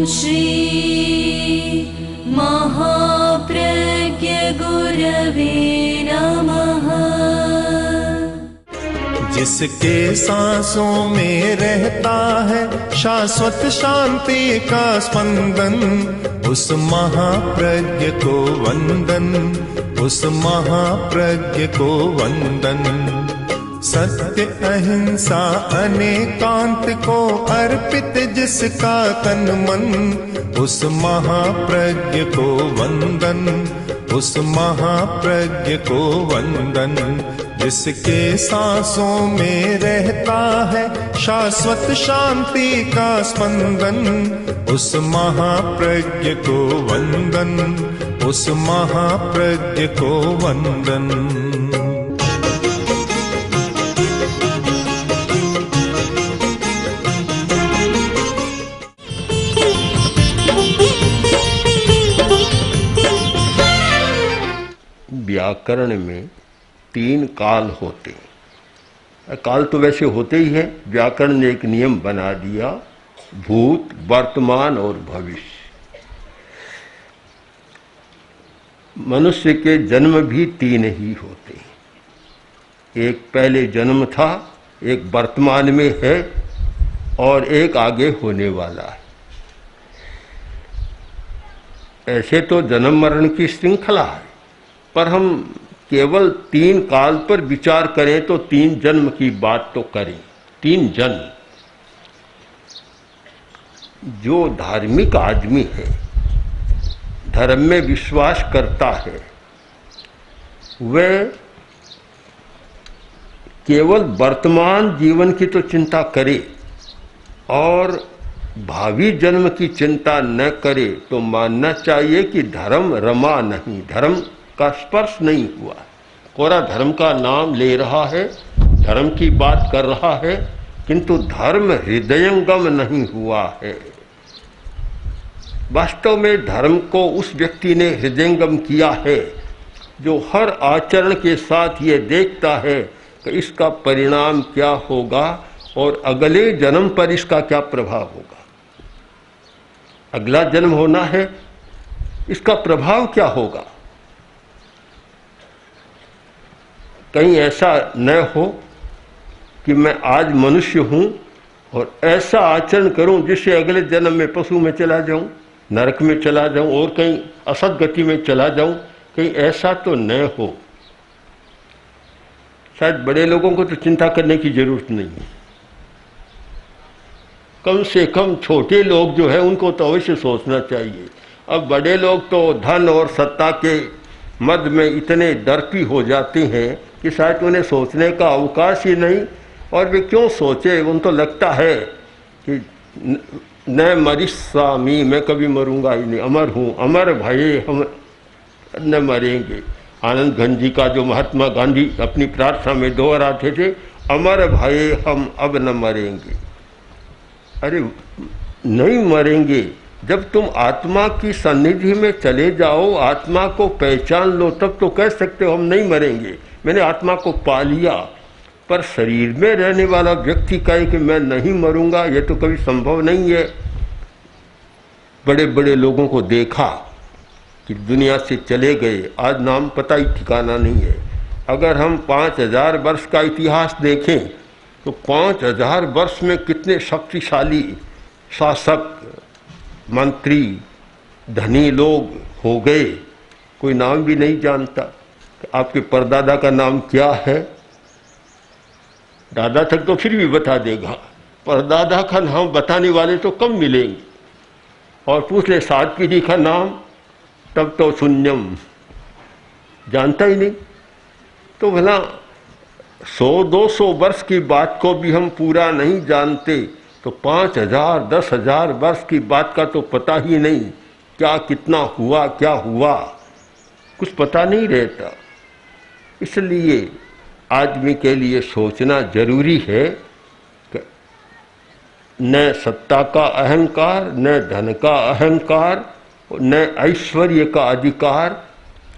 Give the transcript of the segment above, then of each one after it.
श्री महाप्रज्ञ गुरवे नमः। जिसके सांसों में रहता है शाश्वत शांति का स्पंदन, उस महाप्रज्ञ को वंदन, उस महाप्रज्ञ को वंदन। सत्य अहिंसा अनेकांत को अर्पित जिसका तन मन, उस महाप्रज्ञ को वंदन, उस महाप्रज्ञ को वंदन। जिसके सांसों में रहता है शाश्वत शांति का स्पंदन, उस महाप्रज्ञ को वंदन, उस महाप्रज्ञ को वंदन। व्याकरण में 3 काल होते हैं। काल तो वैसे होते ही हैं, व्याकरण ने एक नियम बना दिया, भूत, वर्तमान और भविष्य। मनुष्य के जन्म भी 3 ही होते हैं। एक पहले जन्म था, एक वर्तमान में है और एक आगे होने वाला है। ऐसे तो जन्म मरण की श्रृंखला है, पर हम केवल 3 काल पर विचार करें तो 3 जन्म की बात तो करें। 3 जन्म। जो धार्मिक आदमी है, धर्म में विश्वास करता है, वह केवल वर्तमान जीवन की तो चिंता करे और भावी जन्म की चिंता न करे तो मानना चाहिए कि धर्म रमा नहीं, धर्म का स्पर्श नहीं हुआ। कोरा धर्म का नाम ले रहा है, धर्म की बात कर रहा है, किंतु धर्म हृदयंगम नहीं हुआ है। वास्तव में धर्म को उस व्यक्ति ने हृदयंगम किया है जो हर आचरण के साथ ये देखता है कि इसका परिणाम क्या होगा और अगले जन्म पर इसका क्या प्रभाव होगा। अगला जन्म होना है, इसका प्रभाव क्या होगा। कहीं ऐसा न हो कि मैं आज मनुष्य हूँ और ऐसा आचरण करूँ जिससे अगले जन्म में पशु में चला जाऊँ, नरक में चला जाऊँ और कहीं असत गति में चला जाऊँ। कहीं ऐसा तो न हो। शायद बड़े लोगों को तो चिंता करने की जरूरत नहीं है, कम से कम छोटे लोग जो है उनको तो अवश्य सोचना चाहिए। अब बड़े लोग तो धन और सत्ता के मद में इतने दर्पी हो जाते हैं कि शायद उन्हें सोचने का अवकाश ही नहीं। और वे क्यों सोचे, उनको लगता है कि न मरिष्यामि, मैं कभी मरूंगा ही नहीं, अमर हूँ, अमर भये हम न मरेंगे। आनंद घन जी का जो महात्मा गांधी अपनी प्रार्थना में दोहराते थे, अमर भये हम अब न मरेंगे। अरे नहीं मरेंगे, जब तुम आत्मा की सन्निधि में चले जाओ, आत्मा को पहचान लो, तब तो कह सकते हो हम नहीं मरेंगे, मैंने आत्मा को पा लिया। पर शरीर में रहने वाला व्यक्ति कहे कि मैं नहीं मरूंगा, ये तो कभी संभव नहीं है। बड़े बड़े लोगों को देखा कि दुनिया से चले गए, आज नाम पता ही ठिकाना नहीं है। अगर हम 5000 वर्ष का इतिहास देखें तो 5000 वर्ष में कितने शक्तिशाली शासक, मंत्री, धनी लोग हो गए, कोई नाम भी नहीं जानता। आपके परदादा का नाम क्या है? दादा तक तो फिर भी बता देगा, परदादा का नाम बताने वाले तो कम मिलेंगे। और पूछ ले 7 पीढ़ी का नाम, तब तो शून्यम, जानता ही नहीं। तो भला 100-200 वर्ष की बात को भी हम पूरा नहीं जानते तो 5000, 10,000 वर्ष की बात का तो पता ही नहीं, क्या कितना हुआ, क्या हुआ, कुछ पता नहीं रहता। इसलिए आदमी के लिए सोचना जरूरी है कि न सत्ता का अहंकार, न धन का अहंकार, न ऐश्वर्य का अधिकार।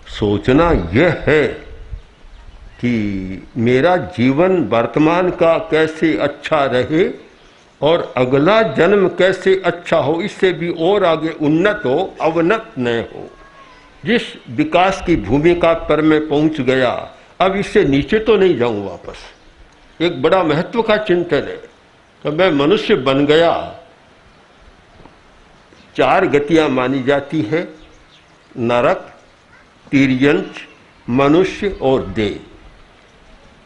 सोचना यह है कि मेरा जीवन वर्तमान का कैसे अच्छा रहे और अगला जन्म कैसे अच्छा हो, इससे भी और आगे उन्नत हो, अवनत न हो। जिस विकास की भूमिका पर मैं पहुंच गया, अब इससे नीचे तो नहीं जाऊं वापस। एक बड़ा महत्व का चिंतन है कि मैं मनुष्य बन गया। 4 गतियां मानी जाती है, नरक, तिर्यंच, मनुष्य और देव।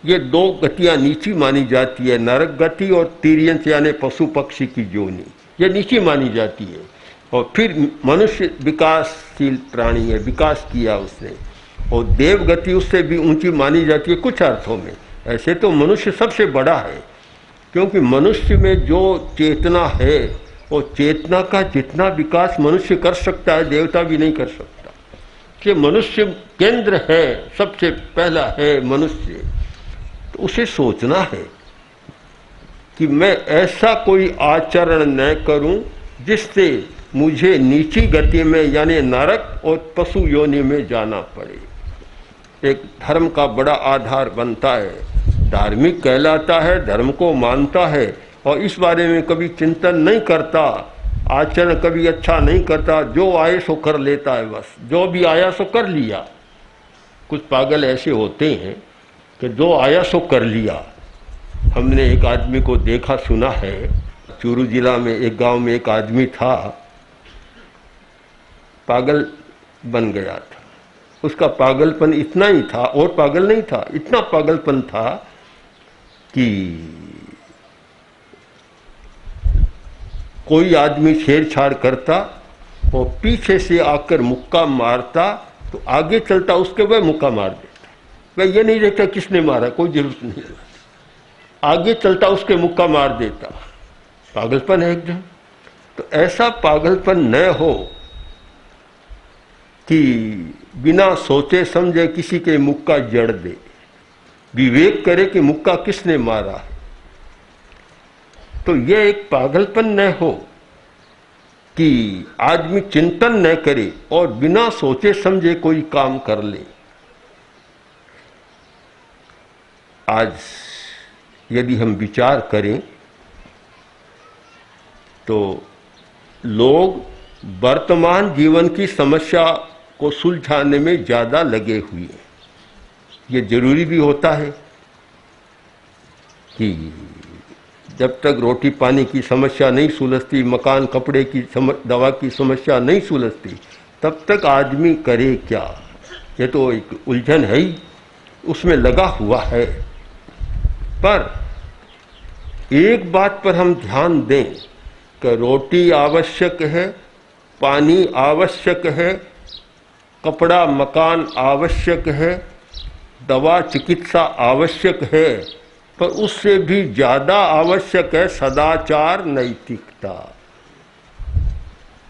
ये 2 गतियां नीची मानी जाती है, नरक गति और तिर्यंच यानी पशु पक्षी की योनि, ये नीची मानी जाती है। और फिर मनुष्य विकासशील प्राणी है, विकास किया उसने, और देव गति उससे भी ऊंची मानी जाती है कुछ अर्थों में। ऐसे तो मनुष्य सबसे बड़ा है, क्योंकि मनुष्य में जो चेतना है, वो चेतना का जितना विकास मनुष्य कर सकता है, देवता भी नहीं कर सकता। कि मनुष्य केंद्र है, सबसे पहला है मनुष्य। तो उसे सोचना है कि मैं ऐसा कोई आचरण न करूं जिससे मुझे नीची गति में यानी नरक और पशु योनि में जाना पड़े। एक धर्म का बड़ा आधार बनता है, धार्मिक कहलाता है, धर्म को मानता है, और इस बारे में कभी चिंतन नहीं करता, आचरण कभी अच्छा नहीं करता, जो आए सो कर लेता है, बस जो भी आया सो कर लिया। कुछ पागल ऐसे होते हैं कि जो आया सो कर लिया। हमने एक आदमी को देखा सुना है, चूरू जिला में एक गांव में एक आदमी था, पागल बन गया था। उसका पागलपन इतना ही था, और पागल नहीं था, इतना पागलपन था कि कोई आदमी छेड़छाड़ करता और पीछे से आकर मुक्का मारता तो आगे चलता उसके वह मुक्का मार देता। वह ये नहीं देखता किसने मारा, कोई जरूरत नहीं, आगे चलता उसके मुक्का मार देता। पागलपन है एकदम। तो ऐसा पागलपन न हो कि बिना सोचे समझे किसी के मुक्का जड़ दे। विवेक करे कि मुक्का किसने मारा है। तो यह एक पागलपन न हो कि आदमी चिंतन न करे और बिना सोचे समझे कोई काम कर ले। आज यदि हम विचार करें तो लोग वर्तमान जीवन की समस्या को सुलझाने में ज़्यादा लगे हुए हैं। ये जरूरी भी होता है कि जब तक रोटी पानी की समस्या नहीं सुलझती, मकान कपड़े की दवा की समस्या नहीं सुलझती, तब तक आदमी करे क्या। ये तो एक उलझन है ही, उसमें लगा हुआ है। पर एक बात पर हम ध्यान दें कि रोटी आवश्यक है, पानी आवश्यक है, कपड़ा मकान आवश्यक है, दवा चिकित्सा आवश्यक है, पर उससे भी ज़्यादा आवश्यक है सदाचार, नैतिकता।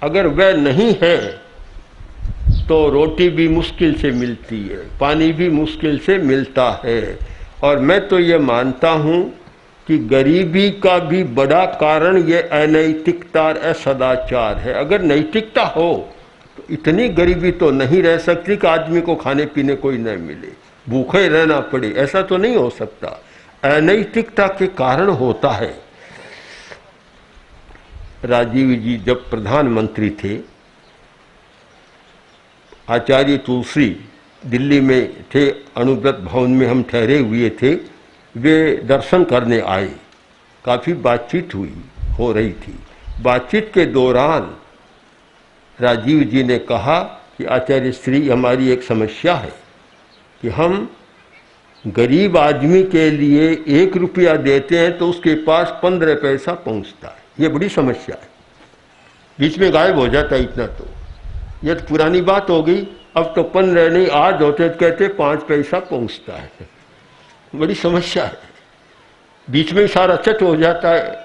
अगर वह नहीं है तो रोटी भी मुश्किल से मिलती है, पानी भी मुश्किल से मिलता है। और मैं तो ये मानता हूँ कि गरीबी का भी बड़ा कारण ये अनैतिकता और असदाचार है। अगर नैतिकता हो तो इतनी गरीबी तो नहीं रह सकती कि आदमी को खाने पीने कोई न मिले, भूखे रहना पड़े, ऐसा तो नहीं हो सकता। अनैतिकता के कारण होता है। राजीव जी जब प्रधानमंत्री थे, आचार्य तुलसी दिल्ली में थे, अनुव्रत भवन में हम ठहरे हुए थे, वे दर्शन करने आए। काफ़ी बातचीत हो रही थी। बातचीत के दौरान राजीव जी ने कहा कि आचार्य श्री, हमारी एक समस्या है कि हम गरीब आदमी के लिए 1 रुपया देते हैं तो उसके पास 15 पैसा पहुंचता है। ये बड़ी समस्या है। बीच में गायब हो जाता है इतना। तो ये तो पुरानी बात हो गई, अब तो 15 नहीं, आज होते तो कहते 5 पैसा पहुंचता है। बड़ी समस्या है, बीच में सारा चट हो जाता है।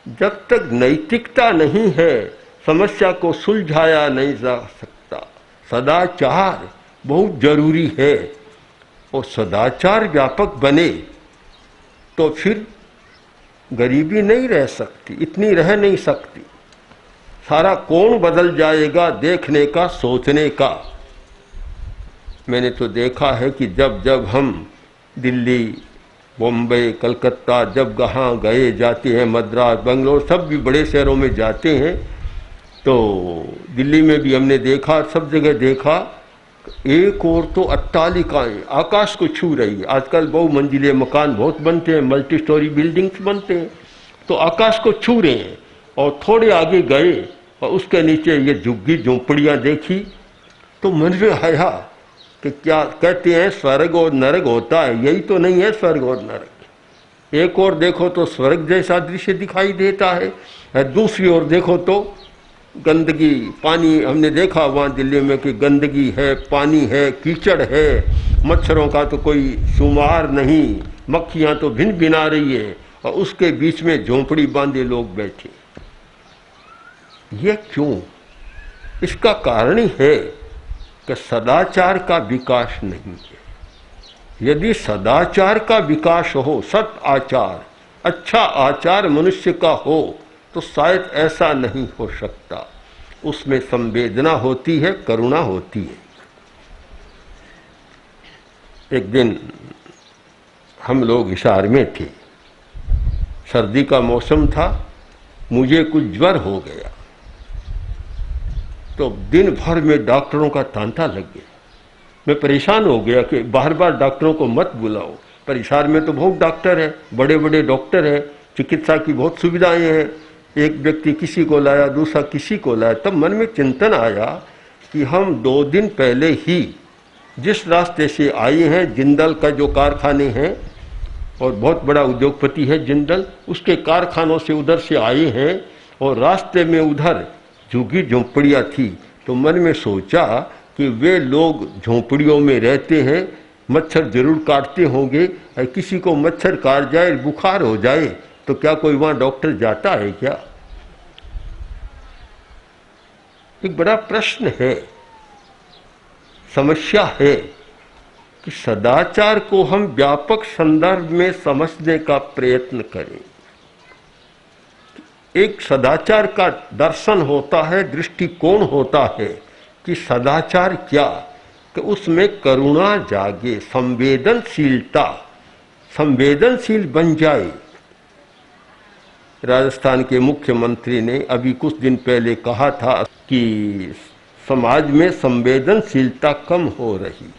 जब तक नैतिकता नहीं है, समस्या को सुलझाया नहीं जा सकता। सदाचार बहुत जरूरी है, और सदाचार व्यापक बने तो फिर गरीबी नहीं रह सकती, इतनी रह नहीं सकती। सारा कोण बदल जाएगा देखने का, सोचने का। मैंने तो देखा है कि जब जब हम दिल्ली बॉम्बे, कलकत्ता, जब कहाँ गए जाते हैं, मद्रास, बेंगलोर, सब भी बड़े शहरों में जाते हैं, तो दिल्ली में भी हमने देखा, सब जगह देखा, एक और तो अट्टालिकाएं आकाश को छू रही है। आजकल बहुमंजिले मकान बहुत बनते हैं, मल्टी स्टोरी बिल्डिंग्स बनते हैं, तो आकाश को छू रहे हैं। और थोड़े आगे गए और उसके नीचे ये झुग्गी झोंपड़ियाँ देखी, तो मन में आया कि क्या कहते हैं स्वर्ग और नरक होता है, यही तो नहीं है स्वर्ग और नरक। एक और देखो तो स्वर्ग जैसा दृश्य दिखाई देता है, दूसरी ओर देखो तो गंदगी, पानी, हमने देखा वहाँ दिल्ली में कि गंदगी है, पानी है, कीचड़ है, मच्छरों का तो कोई शुमार नहीं, मक्खियाँ तो भिन भिना रही है, और उसके बीच में झोंपड़ी बांधे लोग बैठे। ये क्यों? इसका कारण ही है कि सदाचार का विकास नहीं है। यदि सदाचार का विकास हो, सत आचार, अच्छा आचार मनुष्य का हो, तो शायद ऐसा नहीं हो सकता। उसमें संवेदना होती है, करुणा होती है। एक दिन हम लोग हिसार में थे, सर्दी का मौसम था, मुझे कुछ ज्वर हो गया, तो दिन भर में डॉक्टरों का तांता लग गया। मैं परेशान हो गया कि बार बार डॉक्टरों को मत बुलाओ, पर हिसार में तो बहुत डॉक्टर है, बड़े बड़े डॉक्टर हैं, चिकित्सा की बहुत सुविधाएं हैं। एक व्यक्ति किसी को लाया, दूसरा किसी को लाया। तब मन में चिंतन आया कि हम 2 दिन पहले ही जिस रास्ते से आए हैं, जिंदल का जो कारखाने हैं, और बहुत बड़ा उद्योगपति है जिंदल, उसके कारखानों से उधर से आए हैं, और रास्ते में उधर झुग्गी झोंपड़ियाँ थी। तो मन में सोचा कि वे लोग झोंपड़ियों में रहते हैं, मच्छर जरूर काटते होंगे, और किसी को मच्छर काट जाए, बुखार हो जाए, तो क्या कोई वहाँ डॉक्टर जाता है क्या? एक बड़ा प्रश्न है, समस्या है कि सदाचार को हम व्यापक संदर्भ में समझने का प्रयत्न करें। एक सदाचार का दर्शन होता है, दृष्टिकोण होता है कि सदाचार क्या, कि उसमें करुणा जागे, संवेदनशीलता, संवेदनशील बन जाए। राजस्थान के मुख्यमंत्री ने अभी कुछ दिन पहले कहा था कि समाज में संवेदनशीलता कम हो रही।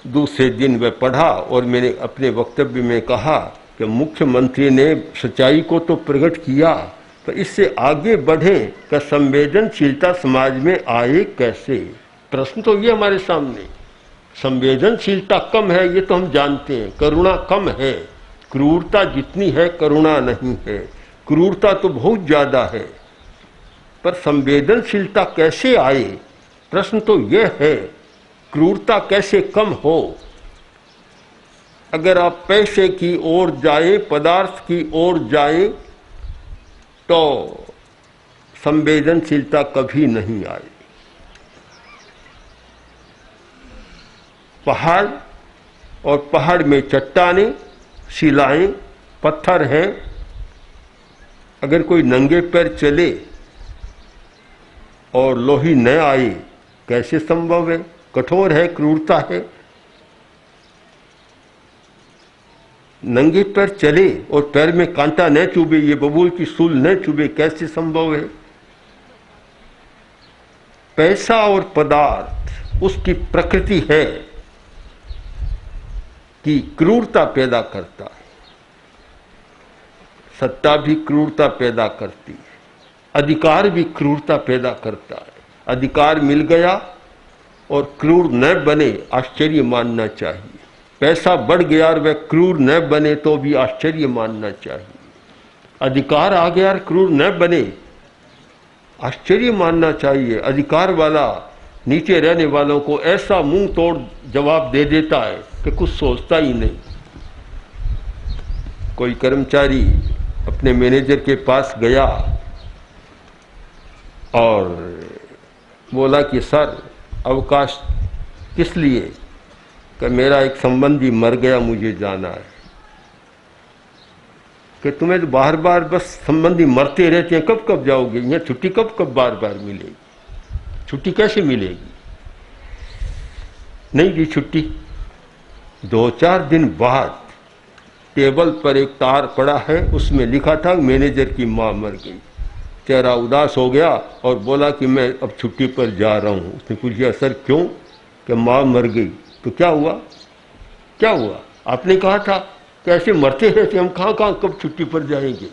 दूसरे दिन वह पढ़ा और मैंने अपने वक्तव्य में कहा कि मुख्यमंत्री ने सच्चाई को तो प्रकट किया, तो इससे आगे बढ़े कि संवेदनशीलता समाज में आए कैसे। प्रश्न तो ये हमारे सामने, संवेदनशीलता कम है ये तो हम जानते हैं, करुणा कम है, क्रूरता जितनी है करुणा नहीं है, क्रूरता तो बहुत ज़्यादा है, पर संवेदनशीलता कैसे आए, प्रश्न तो यह है, क्रूरता कैसे कम हो। अगर आप पैसे की ओर जाए, पदार्थ की ओर जाए, तो संवेदनशीलता कभी नहीं आए। पहाड़ और पहाड़ में चट्टानें, शिलाएं, पत्थर हैं, अगर कोई नंगे पैर चले और लोही न आए, कैसे संभव है? कठोर है, क्रूरता है। नंगे पैर चले और पैर में कांटा न चुभे, ये बबूल की सूल न चुभे, कैसे संभव है? पैसा और पदार्थ उसकी प्रकृति है कि क्रूरता पैदा करता है। सत्ता भी क्रूरता पैदा करती है, अधिकार भी क्रूरता पैदा करता है। अधिकार मिल गया और क्रूर न बने, आश्चर्य मानना चाहिए। पैसा बढ़ गया और वह क्रूर न बने तो भी आश्चर्य मानना चाहिए। अधिकार आ गया और क्रूर न बने, आश्चर्य मानना चाहिए। अधिकार वाला नीचे रहने वालों को ऐसा मुंह तोड़ जवाब दे देता है कि कुछ सोचता ही नहीं। कोई कर्मचारी अपने मैनेजर के पास गया और बोला कि सर अवकाश किस लिए? कि मेरा एक संबंधी मर गया, मुझे जाना है। कि तुम्हें तो बार बार बस संबंधी मरते रहते हैं, कब कब जाओगे? यहाँ छुट्टी कब कब बार बार मिलेगी? छुट्टी कैसे मिलेगी? नहीं दी छुट्टी, 2-4 दिन बाद टेबल पर एक तार पड़ा है, उसमें लिखा था मैनेजर की माँ मर गई। चेहरा उदास हो गया और बोला कि मैं अब छुट्टी पर जा रहा हूँ। उसने पूछा सर क्यों? कि माँ मर गई। तो क्या हुआ? क्या हुआ? आपने कहा था कि ऐसे मरते रहते, हम कहाँ कहाँ कब छुट्टी पर जाएंगे।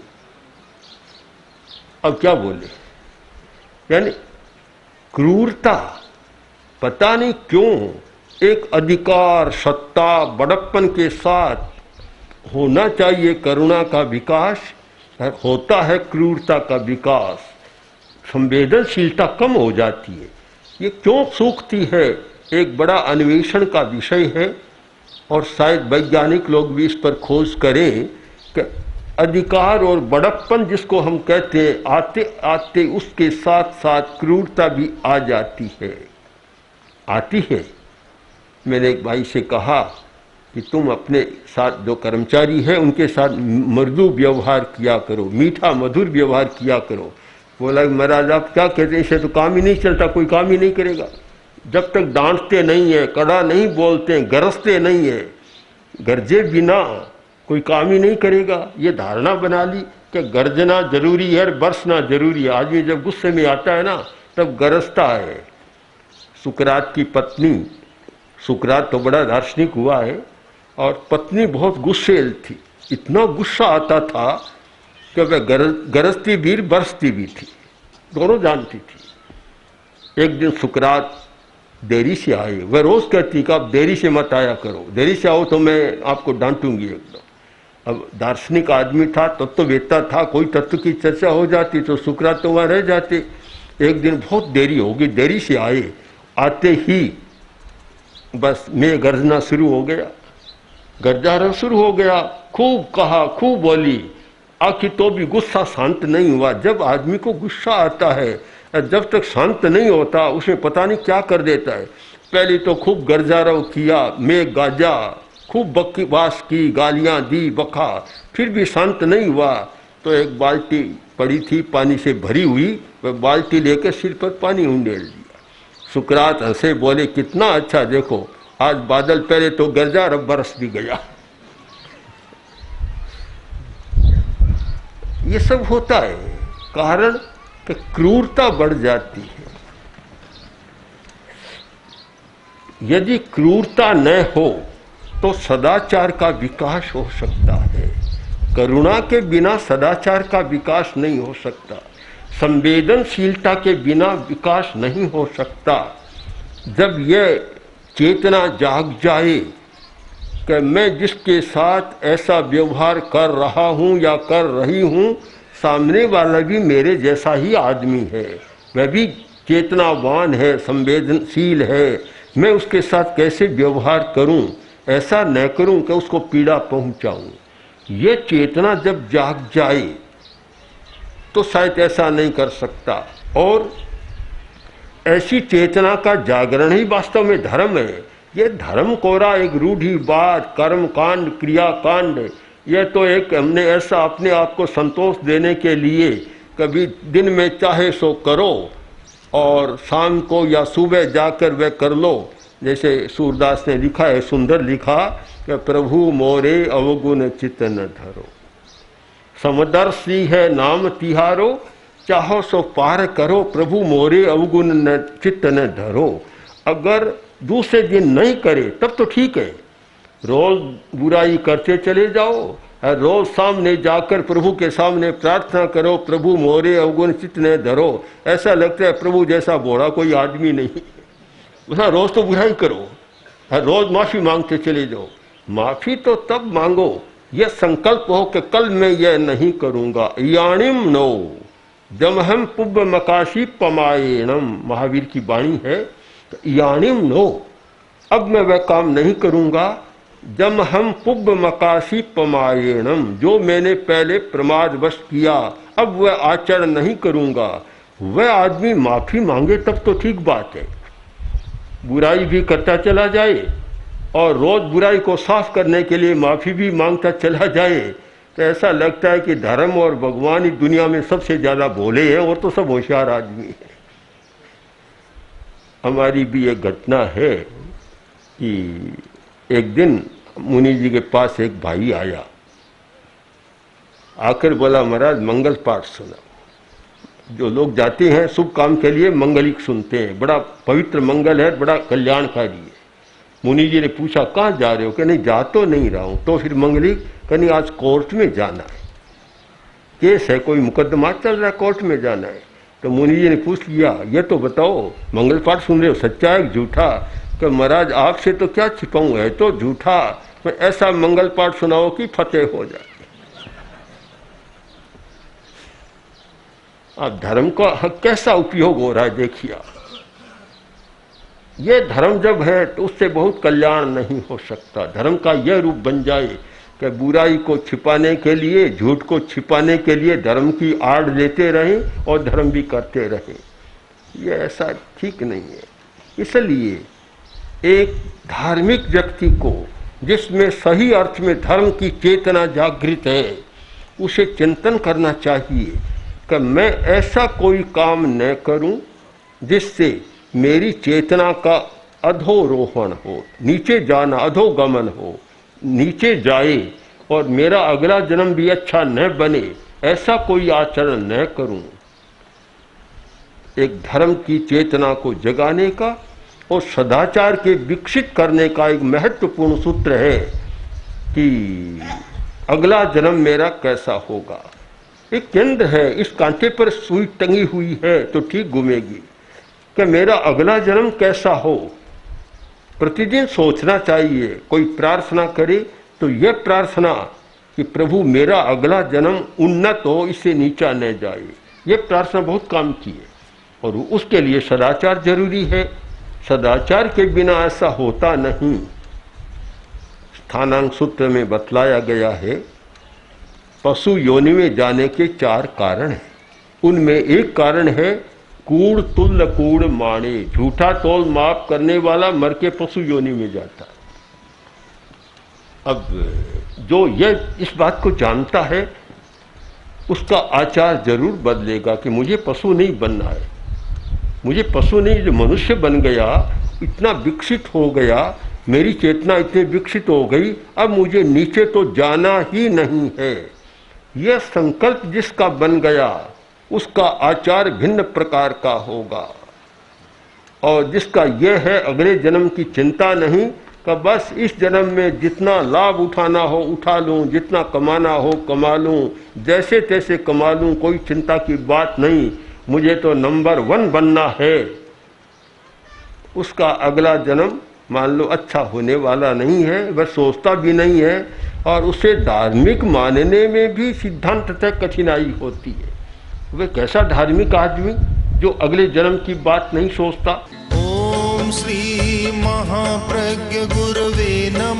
अब क्या बोले? यानी क्रूरता, पता नहीं क्यों एक अधिकार, सत्ता, बड़प्पन के साथ होना चाहिए करुणा का विकास, होता है क्रूरता का विकास, संवेदनशीलता कम हो जाती है। ये क्यों सूखती है, एक बड़ा अन्वेषण का विषय है और शायद वैज्ञानिक लोग भी इस पर खोज करें कि अधिकार और बड़प्पन जिसको हम कहते हैं, आते आते उसके साथ साथ क्रूरता भी आ जाती है, आती है। मैंने एक भाई से कहा कि तुम अपने साथ जो कर्मचारी हैं उनके साथ मृदु व्यवहार किया करो, मीठा मधुर व्यवहार किया करो। बोला महाराज आप क्या कहते हैं, इससे तो काम ही नहीं चलता, कोई काम ही नहीं करेगा। जब तक डांटते नहीं है, कड़ा नहीं बोलते, गरजते नहीं है, गरजे बिना कोई काम ही नहीं करेगा। ये धारणा बना ली कि गर्जना जरूरी है, बरसना जरूरी है। आदमी जब गुस्से में आता है ना तब गरजता है। सुकरात की पत्नी, सुकरात तो बड़ा दार्शनिक हुआ है, और पत्नी बहुत गुस्सेल थी। इतना गुस्सा आता था कि वह गरजती भी बरसती भी थी, दोनों जानती थी। एक दिन सुकरात देरी से आए। वह रोज कहती कि आप देरी से मत आया करो, देरी से आओ तो मैं आपको डांटूंगी एकदम। अब दार्शनिक आदमी था, तत्ववेत्ता था, कोई तत्व की चर्चा हो जाती तो सुकरात तो वहाँ रह जाते। एक दिन बहुत देरी हो गई, देरी से आए, आते ही बस मैं गर्जना शुरू हो गया, गर्जा शुरू हो गया, खूब कहा, खूब बोली। आखिर तो भी गुस्सा शांत नहीं हुआ। जब आदमी को गुस्सा आता है, जब तक शांत नहीं होता उसमें पता नहीं क्या कर देता है। पहले तो खूब गर्जारव किया, मैं गाजा, खूब बकवास की, गालियां दी, बका, फिर भी शांत नहीं हुआ। तो एक बाल्टी पड़ी थी पानी से भरी हुई, वह बाल्टी लेकर सिर पर पानी उंडेल दिया। सुकरात हंसे, बोले कितना अच्छा, देखो आज बादल पहले तो गरजा और अब बरस भी गया। ये सब होता है कारण कि क्रूरता बढ़ जाती है। यदि क्रूरता न हो तो सदाचार का विकास हो सकता है। करुणा के बिना सदाचार का विकास नहीं हो सकता, संवेदनशीलता के बिना विकास नहीं हो सकता। जब यह चेतना जाग जाए कि मैं जिसके साथ ऐसा व्यवहार कर रहा हूँ या कर रही हूँ, सामने वाला भी मेरे जैसा ही आदमी है, वह भी चेतनावान है, संवेदनशील है, मैं उसके साथ कैसे व्यवहार करूँ, ऐसा न करूँ कि उसको पीड़ा पहुँचाऊँ। ये चेतना जब जाग जाए तो शायद ऐसा नहीं कर सकता। और ऐसी चेतना का जागरण ही वास्तव में धर्म है। ये धर्म कोरा एक रूढ़िवाद, कर्म कांड, क्रिया कांड, यह तो एक हमने ऐसा अपने आप को संतोष देने के लिए कभी दिन में चाहे सो करो और शाम को या सुबह जाकर वह कर लो। जैसे सूरदास ने लिखा है, सुंदर लिखा कि प्रभु मोरे अवगुण चित्त न धरो, समदर्शी है नाम तिहारो, चाहो सो पार करो, प्रभु मोरे अवगुण न चित्त न धरो। अगर दूसरे दिन नहीं करे तब तो ठीक है, रोज बुराई करते चले जाओ, रोज सामने जाकर प्रभु के सामने प्रार्थना करो, प्रभु मोरे अवगुण चित्त न धरो। ऐसा लगता है प्रभु जैसा बोड़ा कोई आदमी नहीं। वैसा रोज तो बुराई करो, रोज माफी मांगते चले जाओ। माफी तो तब मांगो यह संकल्प हो कि कल मैं यह नहीं करूंगा। याणिम नो जमहम पुब्ब मकाशी पमायेणम, महावीर की वाणी है। याणिम नो, अब मैं वह काम नहीं करूंगा। जम हम पुब्ब मकाशी पमायेणम, जो मैंने पहले प्रमादवश किया अब वह आचरण नहीं करूंगा। वह आदमी माफी मांगे तब तो ठीक बात है, बुराई भी करता चला जाए और रोज बुराई को साफ करने के लिए माफी भी मांगता चला जाए, तो ऐसा लगता है कि धर्म और भगवान ही दुनिया में सबसे ज्यादा भोले हैं और तो सब होशियार आदमी है। हमारी भी एक घटना है कि एक दिन मुनि जी के पास एक भाई आया, आकर बोला महाराज मंगल पाठ सुना। जो लोग जाते हैं शुभ काम के लिए मंगलिक सुनते हैं, बड़ा पवित्र मंगल है, बड़ा कल्याणकारी है। मुनि जी ने पूछा कहाँ जा रहे हो? कि नहीं जा तो नहीं रहा हूँ। तो फिर मंगलिक कहनी आज कोर्ट में जाना है, केस है, कोई मुकदमा चल रहा है, कोर्ट में जाना है। तो मुनि जी ने पूछ लिया ये तो बताओ मंगल पाठ सुन रहे हो सच्चा है झूठा? कि महाराज आपसे तो क्या छिपाऊँ, है तो झूठा, मैं ऐसा मंगल पाठ सुनाओ कि फतेह हो जाए। अब धर्म का कैसा उपयोग हो रहा है देखिए आप। ये धर्म जब है तो उससे बहुत कल्याण नहीं हो सकता। धर्म का यह रूप बन जाए कि बुराई को छिपाने के लिए, झूठ को छिपाने के लिए धर्म की आड़ लेते रहें और धर्म भी करते रहें, ये ऐसा ठीक नहीं है। इसलिए एक धार्मिक व्यक्ति को जिसमें सही अर्थ में धर्म की चेतना जागृत है, उसे चिंतन करना चाहिए कि मैं ऐसा कोई काम न करूं जिससे मेरी चेतना का अधोरोहण हो, नीचे जाना, अधोगमन हो, नीचे जाए और मेरा अगला जन्म भी अच्छा न बने, ऐसा कोई आचरण न करूं। एक धर्म की चेतना को जगाने का और सदाचार के विकसित करने का एक महत्वपूर्ण सूत्र है कि अगला जन्म मेरा कैसा होगा। एक केंद्र है, इस कांटे पर सुई टंगी हुई है तो ठीक घूमेगी कि मेरा अगला जन्म कैसा हो। प्रतिदिन सोचना चाहिए, कोई प्रार्थना करे तो यह प्रार्थना कि प्रभु मेरा अगला जन्म उन्नत हो, इससे नीचा न जाए। यह प्रार्थना बहुत काम की है और उसके लिए सदाचार जरूरी है। सदाचार के बिना ऐसा होता नहीं। स्थानांक सूत्र में बतलाया गया है पशु योनि में जाने के 4 कारण हैं। उनमें एक कारण है कूड़ तुल्य कूड़ माणे, झूठा तोल माप करने वाला मर के पशु योनि में जाता है। अब जो यह इस बात को जानता है उसका आचार जरूर बदलेगा कि मुझे पशु नहीं बनना है, मुझे पशु नहीं, जो मनुष्य बन गया, इतना विकसित हो गया, मेरी चेतना इतनी विकसित हो गई, अब मुझे नीचे तो जाना ही नहीं है। यह संकल्प जिसका बन गया उसका आचार भिन्न प्रकार का होगा। और जिसका यह है अगले जन्म की चिंता नहीं कि बस इस जन्म में जितना लाभ उठाना हो उठा लूँ, जितना कमाना हो कमा लूँ, जैसे तैसे कमा लूँ, कोई चिंता की बात नहीं, मुझे तो नंबर 1 बनना है। उसका अगला जन्म मान लो अच्छा होने वाला नहीं है, वह सोचता भी नहीं है और उसे धार्मिक मानने में भी सिद्धांततः कठिनाई होती है। वह कैसा धार्मिक आदमी जो अगले जन्म की बात नहीं सोचता। ओम श्री महाप्रज्ञ गुरवे नमः।